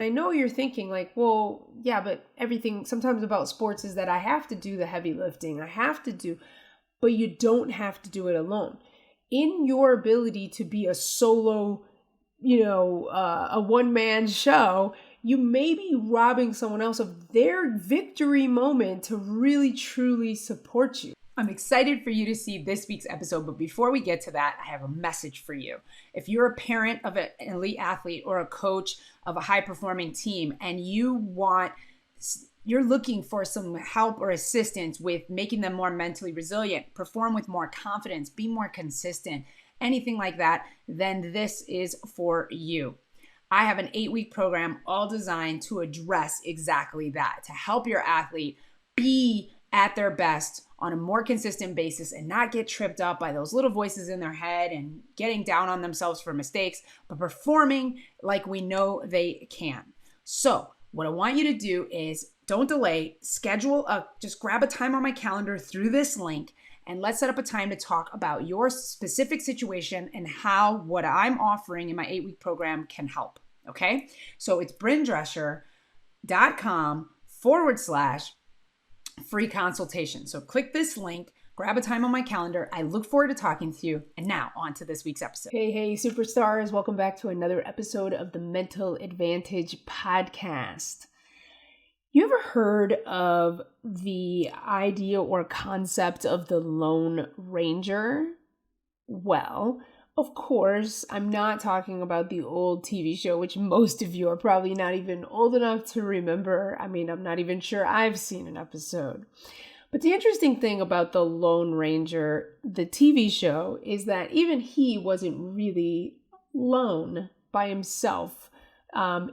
I know you're thinking like, well, yeah, but everything sometimes about sports is that I have to do the heavy lifting. But you don't have to do it alone. In your ability to be a solo, a one-man show, you may be robbing someone else of their victory moment to really, truly support you. I'm excited for you to see this week's episode, but before we get to that, I have a message for you. If you're a parent of an elite athlete or a coach of a high-performing team and you're looking for some help or assistance with making them more mentally resilient, perform with more confidence, be more consistent, anything like that, then this is for you. I have an 8-week program all designed to address exactly that, to help your athlete be at their best on a more consistent basis and not get tripped up by those little voices in their head and getting down on themselves for mistakes, but performing like we know they can. So what I want you to do is don't delay, just grab a time on my calendar through this link and let's set up a time to talk about your specific situation and how what I'm offering in my 8-week program can help. Okay. So it's bryndrescher.com/free consultation. So click this link, grab a time on my calendar. I look forward to talking to you. And now on to this week's episode. Hey, superstars. Welcome back to another episode of the Mental Advantage podcast. You ever heard of the idea or concept of the Lone Ranger? Well, of course, I'm not talking about the old TV show, which most of you are probably not even old enough to remember. I mean, I'm not even sure I've seen an episode. But the interesting thing about the Lone Ranger, the TV show, is that even he wasn't really lone by himself.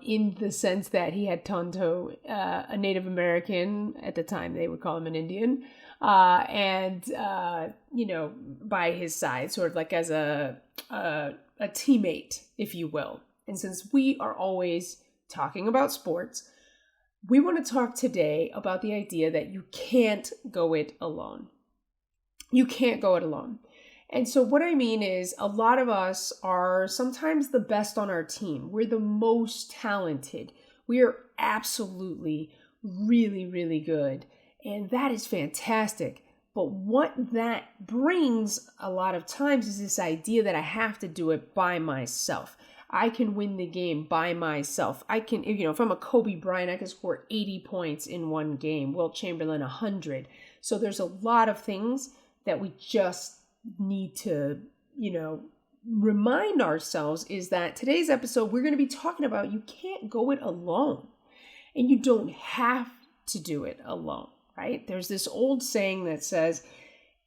In the sense that he had Tonto, a Native American, at the time they would call him an Indian, by his side, sort of like as a teammate, if you will. And since we are always talking about sports, we want to talk today about the idea that you can't go it alone. You can't go it alone. And so what I mean is a lot of us are sometimes the best on our team. We're the most talented. We are absolutely really, really good. And that is fantastic. But what that brings a lot of times is this idea that I have to do it by myself. I can win the game by myself. I can, if I'm a Kobe Bryant, I can score 80 points in one game. Wilt Chamberlain, 100. So there's a lot of things that we just need to, remind ourselves is that today's episode, we're going to be talking about you can't go it alone and you don't have to do it alone, right? There's this old saying that says,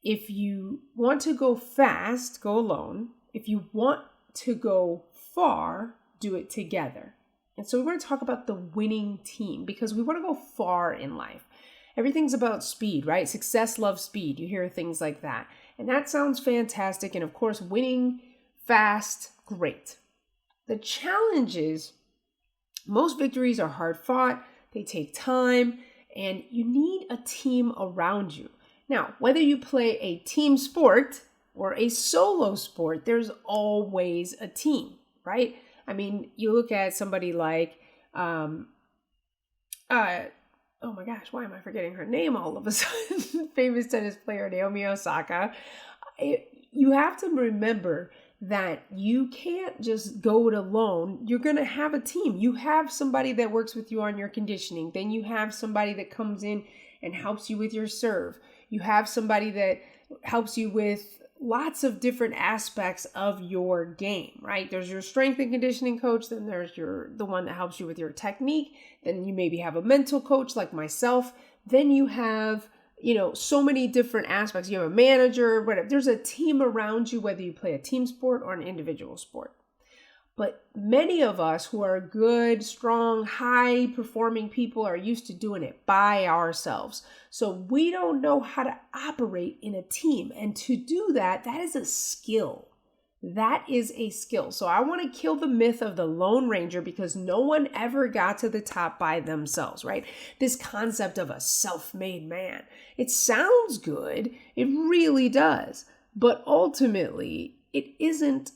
if you want to go fast, go alone. If you want to go far, do it together. And so we're going to talk about the winning team because we want to go far in life. Everything's about speed, right? Success loves speed. You hear things like that. And that sounds fantastic. And of course, winning fast, great. The challenge is most victories are hard fought. They take time and you need a team around you. Now, whether you play a team sport or a solo sport, there's always a team, right? I mean, you look at somebody like, oh my gosh, why am I forgetting her name all of a sudden? Famous tennis player Naomi Osaka. You have to remember that you can't just go it alone. You're going to have a team. You have somebody that works with you on your conditioning. Then you have somebody that comes in and helps you with your serve. You have somebody that helps you with lots of different aspects of your game, right? There's your strength and conditioning coach. Then there's the one that helps you with your technique. Then you maybe have a mental coach like myself. Then you have, so many different aspects. You have a manager, whatever. There's a team around you, whether you play a team sport or an individual sport. But many of us who are good, strong, high-performing people are used to doing it by ourselves. So we don't know how to operate in a team. And to do that, that is a skill. That is a skill. So I want to kill the myth of the Lone Ranger because no one ever got to the top by themselves, right? This concept of a self-made man. It sounds good. It really does. But ultimately, it isn't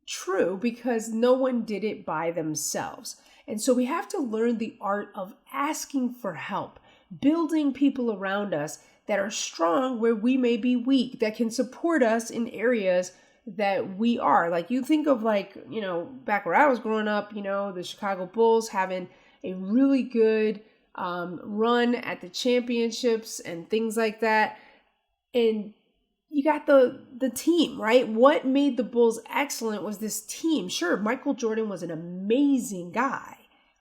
true because no one did it by themselves. And so we have to learn the art of asking for help, building people around us that are strong where we may be weak, that can support us in areas that we are. Like you think of back where I was growing up, the Chicago Bulls having a really good run at the championships and things like that. And you got the team, right? What made the Bulls excellent was this team. Sure, Michael Jordan was an amazing guy,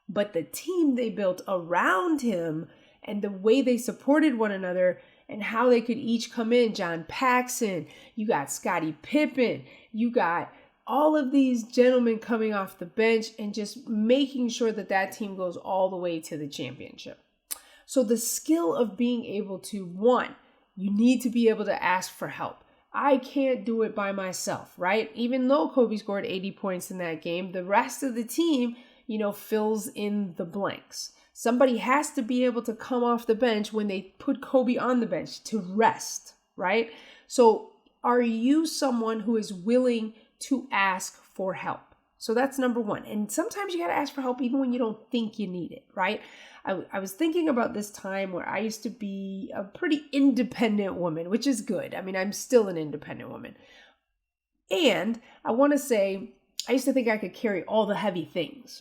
but the team they built around him and the way they supported one another and how they could each come in. John Paxson, you got Scottie Pippen, you got all of these gentlemen coming off the bench and just making sure that team goes all the way to the championship. So the skill of being able to, one, you need to be able to ask for help. I can't do it by myself, right? Even though Kobe scored 80 points in that game, the rest of the team, fills in the blanks. Somebody has to be able to come off the bench when they put Kobe on the bench to rest, right? So are you someone who is willing to ask for help? So that's number one. And sometimes you got to ask for help even when you don't think you need it, right? I was thinking about this time where I used to be a pretty independent woman, which is good. I mean, I'm still an independent woman. And I want to say, I used to think I could carry all the heavy things.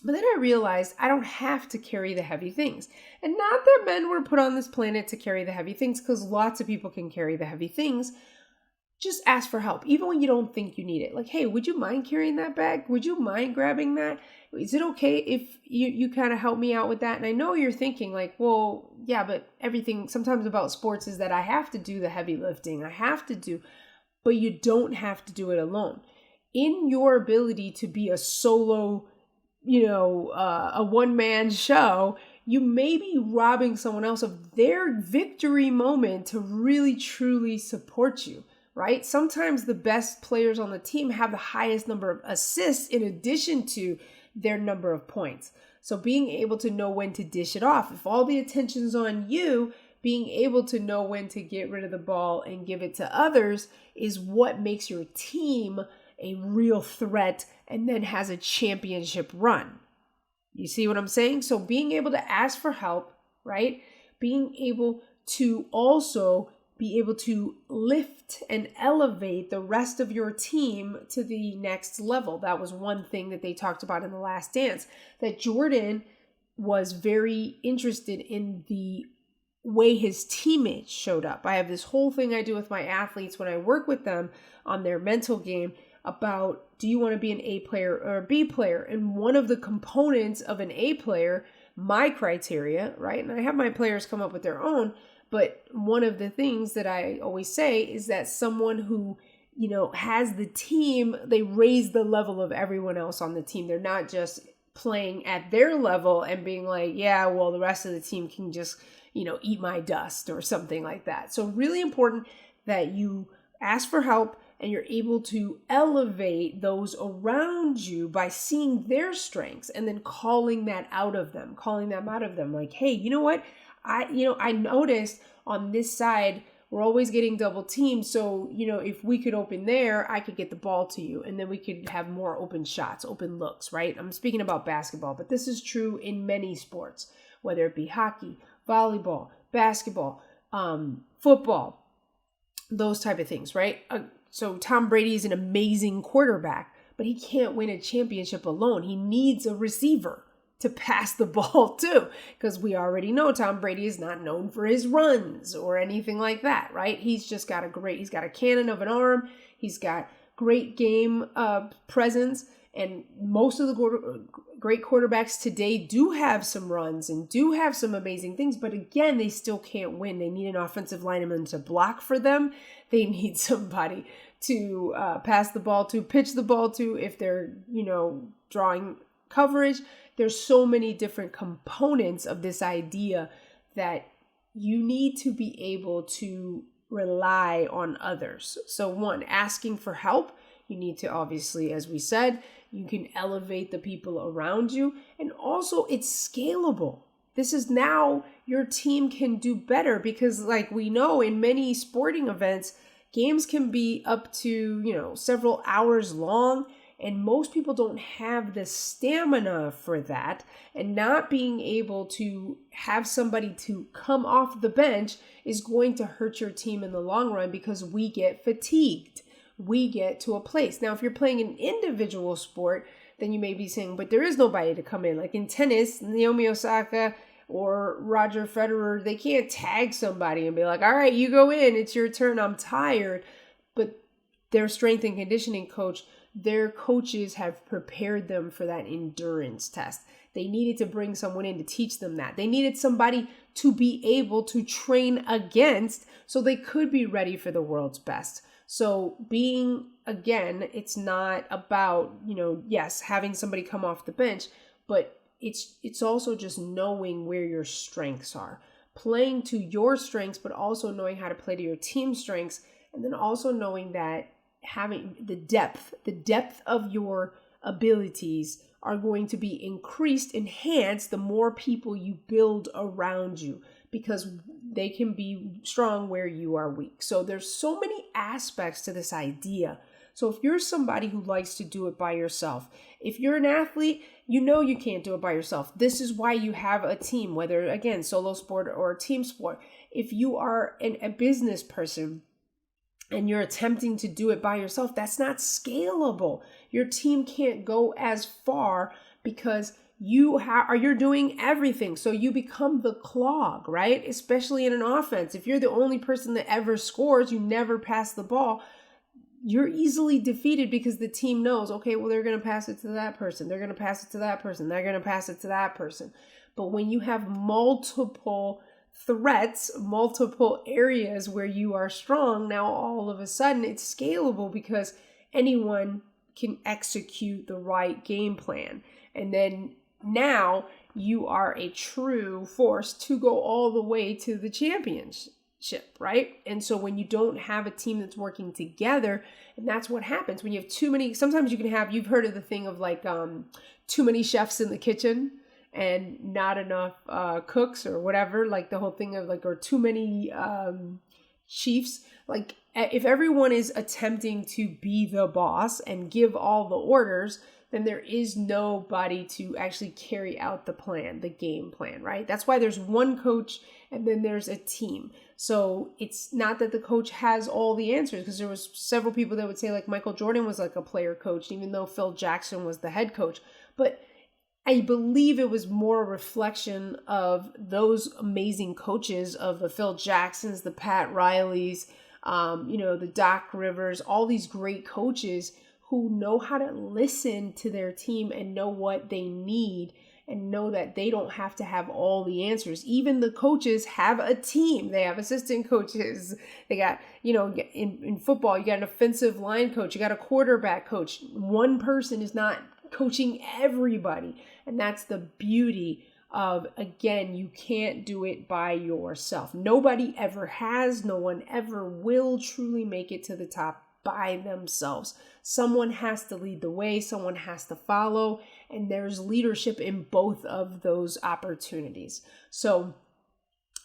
But then I realized I don't have to carry the heavy things. And not that men were put on this planet to carry the heavy things, because lots of people can carry the heavy things. Just ask for help, even when you don't think you need it. Like, hey, would you mind carrying that bag? Would you mind grabbing that? Is it okay if you kind of help me out with that? And I know you're thinking like, well, yeah, but everything sometimes about sports is that I have to do the heavy lifting. But you don't have to do it alone. In your ability to be a solo, a one-man show, you may be robbing someone else of their victory moment to really, truly support you. Right? Sometimes the best players on the team have the highest number of assists in addition to their number of points. So being able to know when to dish it off. If all the attention's on you, being able to know when to get rid of the ball and give it to others is what makes your team a real threat and then has a championship run. You see what I'm saying? So being able to ask for help, right? Being able to also be able to lift and elevate the rest of your team to the next level. That was one thing that they talked about in The Last Dance, that Jordan was very interested in the way his teammates showed up. I have this whole thing I do with my athletes when I work with them on their mental game about, do you want to be an A player or a B player? And one of the components of an A player, my criteria, right? And I have my players come up with their own, but one of the things that I always say is that someone who, has the team, they raise the level of everyone else on the team. They're not just playing at their level and being like, yeah, well, the rest of the team can just, eat my dust or something like that. So really important that you ask for help and you're able to elevate those around you by seeing their strengths and then calling them out of them. Like, hey, you know what? I noticed on this side, we're always getting double teamed. So, if we could open there, I could get the ball to you. And then we could have more open shots, open looks, right? I'm speaking about basketball, but this is true in many sports, whether it be hockey, volleyball, basketball, football, those type of things, right? So Tom Brady is an amazing quarterback, but he can't win a championship alone. He needs a receiver to pass the ball to, because we already know Tom Brady is not known for his runs or anything like that, right? He's got a cannon of an arm. He's got great game presence, and most of the great quarterbacks today do have some runs and do have some amazing things, but again, they still can't win. They need an offensive lineman to block for them. They need somebody to pass the ball to, pitch the ball to if they're, drawing coverage. There's so many different components of this idea that you need to be able to rely on others. So one, asking for help. You need to, obviously, as we said, you can elevate the people around you. And also it's scalable. This is now your team can do better because, like we know, in many sporting events, games can be up to, several hours long. And most people don't have the stamina for that, and not being able to have somebody to come off the bench is going to hurt your team in the long run because we get fatigued. We get to a place. Now, if you're playing an individual sport, then you may be saying, but there is nobody to come in. Like in tennis, Naomi Osaka or Roger Federer, they can't tag somebody and be like, all right, you go in, it's your turn, I'm tired. But their strength and conditioning coach, their coaches have prepared them for that endurance test. They needed to bring someone in to teach them that. They needed somebody to be able to train against so they could be ready for the world's best. So again, it's not about, yes, having somebody come off the bench, but it's also just knowing where your strengths are. Playing to your strengths, but also knowing how to play to your team's strengths. And then also knowing that having the depth of your abilities are going to be enhanced the more people you build around you, because they can be strong where you are weak. So there's so many aspects to this idea. So if you're somebody who likes to do it by yourself, if you're an athlete, you can't do it by yourself. This is why you have a team, whether, again, solo sport or team sport. If you are a business person and you're attempting to do it by yourself, that's not scalable. Your team can't go as far because you're doing everything. So you become the clog, right? Especially in an offense. If you're the only person that ever scores, you never pass the ball, you're easily defeated because the team knows, okay, well, they're going to pass it to that person. They're going to pass it to that person. They're going to pass it to that person. But when you have multiple threats, multiple areas where you are strong, now all of a sudden it's scalable because anyone can execute the right game plan. And then now you are a true force to go all the way to the championship, right? And so when you don't have a team that's working together, and that's what happens when you have too many, sometimes you've heard of the thing of like too many chefs in the kitchen and not enough cooks or whatever, like the whole thing of like, or too many chiefs. Like if everyone is attempting to be the boss and give all the orders, then there is nobody to actually carry out the plan, the game plan, right? That's why there's one coach and then there's a team. So it's not that the coach has all the answers, because there was several people that would say like Michael Jordan was like a player coach, even though Phil Jackson was the head coach. But I believe it was more a reflection of those amazing coaches, of the Phil Jacksons, the Pat Rileys, the Doc Rivers, all these great coaches who know how to listen to their team and know what they need and know that they don't have to have all the answers. Even the coaches have a team. They have assistant coaches. They got, in football, you got an offensive line coach. You got a quarterback coach. One person is not coaching everybody. And that's the beauty of, again, you can't do it by yourself. Nobody ever has. No one ever will truly make it to the top by themselves. Someone has to lead the way, someone has to follow, and there's leadership in both of those opportunities. So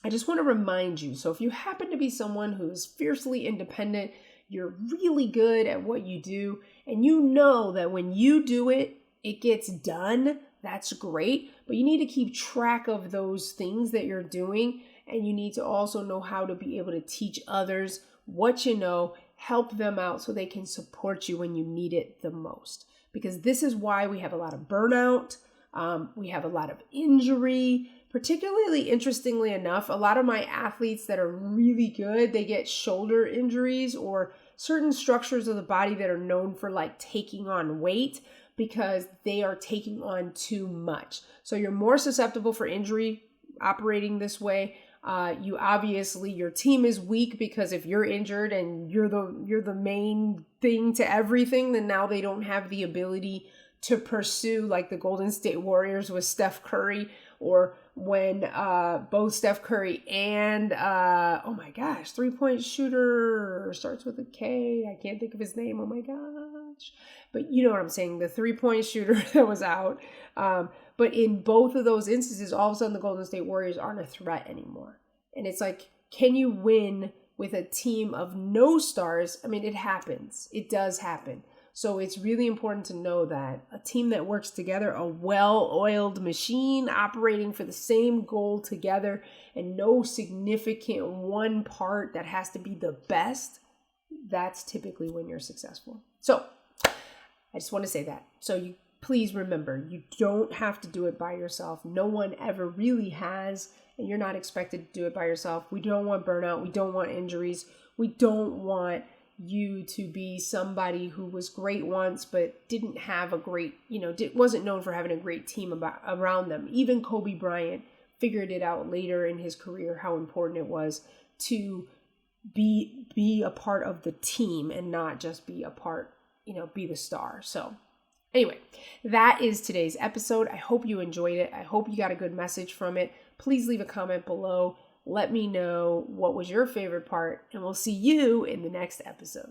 I just want to remind you, so if you happen to be someone who is fiercely independent, you're really good at what you do, and you know that when you do it, it gets done, that's great, but you need to keep track of those things that you're doing, and you need to also know how to be able to teach others what you know, help them out so they can support you when you need it the most. Because this is why we have a lot of burnout, we have a lot of injury. Particularly, interestingly enough, a lot of my athletes that are really good, they get shoulder injuries or certain structures of the body that are known for like taking on weight because they are taking on too much. So you're more susceptible for injury operating this way. Your team is weak because if you're injured and you're the main thing to everything, then now they don't have the ability to pursue, like the Golden State Warriors with Steph Curry, or when both Steph Curry and 3-point shooter starts with a K. I can't think of his name. Oh my gosh. But you know what I'm saying, the 3-point shooter that was out. But in both of those instances, all of a sudden the Golden State Warriors aren't a threat anymore. And it's like, can you win with a team of no stars? I mean, it happens. It does happen. So it's really important to know that a team that works together, a well-oiled machine operating for the same goal together, and no significant one part that has to be the best, that's typically when you're successful. So I just want to say that. So you please remember, you don't have to do it by yourself. No one ever really has, and you're not expected to do it by yourself. We don't want burnout. We don't want injuries. We don't want you to be somebody who was great once but didn't have a great, wasn't known for having a great team around them. Even Kobe Bryant figured it out later in his career how important it was to be a part of the team and not just be a part, be the star. So anyway, that is today's episode. I hope you enjoyed it. I hope you got a good message from it. Please leave a comment below. Let me know what was your favorite part, and we'll see you in the next episode.